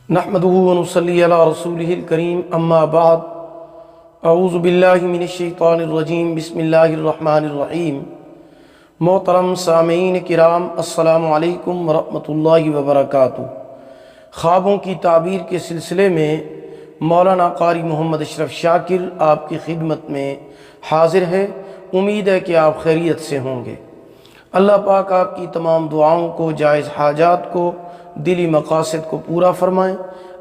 نحمدہ ونصلی علی رسولہ الکریم اما بعد اعوذ باللہ من الشیطان الرجیم بسم اللہ الرحمن الرحیم۔ محترم سامعین کرام، السلام علیکم ورحمۃ اللہ وبرکاتہ۔ خوابوں کی تعبیر کے سلسلے میں مولانا قاری محمد اشرف شاکر آپ کی خدمت میں حاضر ہے۔ امید ہے کہ آپ خیریت سے ہوں گے۔ اللہ پاک آپ کی تمام دعاؤں کو، جائز حاجات کو، دلی مقاصد کو پورا فرمائیں۔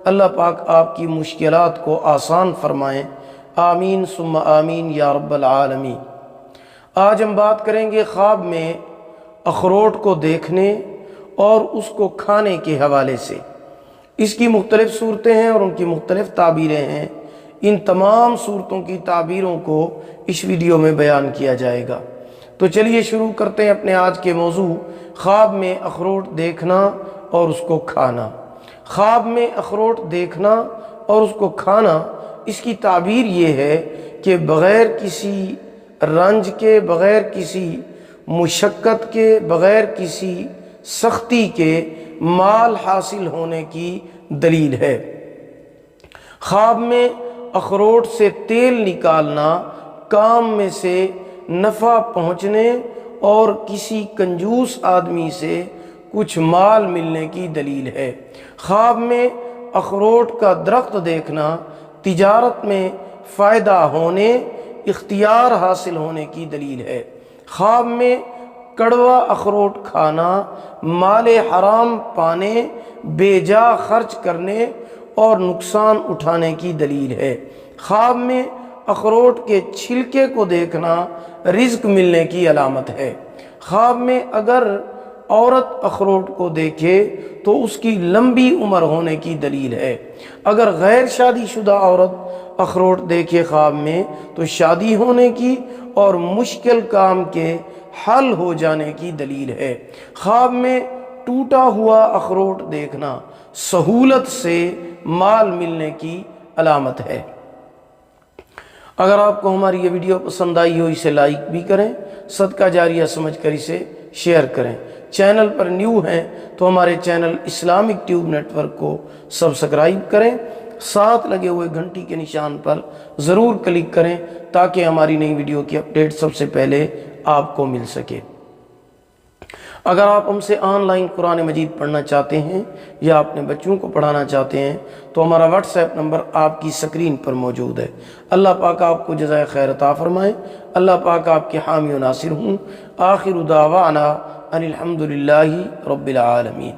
اللہ پاک آپ کی مشکلات کو آسان فرمائیں۔ آمین ثم آمین یا رب العالمین۔ آج ہم بات کریں گے خواب میں اخروٹ کو دیکھنے اور اس کو کھانے کے حوالے سے۔ اس کی مختلف صورتیں ہیں اور ان کی مختلف تعبیریں ہیں۔ ان تمام صورتوں کی تعبیروں کو اس ویڈیو میں بیان کیا جائے گا۔ تو چلیے شروع کرتے ہیں اپنے آج کے موضوع، خواب میں اخروٹ دیکھنا اور اس کو کھانا۔ خواب میں اخروٹ دیکھنا اور اس کو کھانا، اس کی تعبیر یہ ہے کہ بغیر کسی رنج کے، بغیر کسی مشقت کے، بغیر کسی سختی کے مال حاصل ہونے کی دلیل ہے۔ خواب میں اخروٹ سے تیل نکالنا کام میں سے نفع پہنچنے اور کسی کنجوس آدمی سے کچھ مال ملنے کی دلیل ہے۔ خواب میں اخروٹ کا درخت دیکھنا تجارت میں فائدہ ہونے، اختیار حاصل ہونے کی دلیل ہے۔ خواب میں کڑوا اخروٹ کھانا مال حرام پانے، بے جا خرچ کرنے اور نقصان اٹھانے کی دلیل ہے۔ خواب میں اخروٹ کے چھلکے کو دیکھنا رزق ملنے کی علامت ہے۔ خواب میں اگر عورت اخروٹ کو دیکھے تو اس کی لمبی عمر ہونے کی دلیل ہے۔ اگر غیر شادی شدہ عورت اخروٹ دیکھے خواب میں تو شادی ہونے کی اور مشکل کام کے حل ہو جانے کی دلیل ہے۔ خواب میں ٹوٹا ہوا اخروٹ دیکھنا سہولت سے مال ملنے کی علامت ہے۔ اگر آپ کو ہماری یہ ویڈیو پسند آئی ہو، اسے لائک بھی کریں، صدقہ جاریہ سمجھ کر اسے شیئر کریں۔ چینل پر نیو ہیں تو ہمارے channel Islamic tube network کو سبسکرائب کریں، ساتھ لگے ہوئے گھنٹی کے نشان پر ضرور کلک کریں تاکہ ہماری نئی ویڈیو کی اپڈیٹ سب سے پہلے آپ کو مل سکے۔ اگر آپ ہم سے آن لائن قرآن مجید پڑھنا چاہتے ہیں یا اپنے بچوں کو پڑھانا چاہتے ہیں تو ہمارا واٹس ایپ نمبر آپ کی سکرین پر موجود ہے۔ اللہ پاک آپ کو جزائے خیر عطا فرمائے۔ اللہ پاک آپ کے حامی و ناصر ہوں۔ آخر دعوانا ان الحمد للہ رب العالمین۔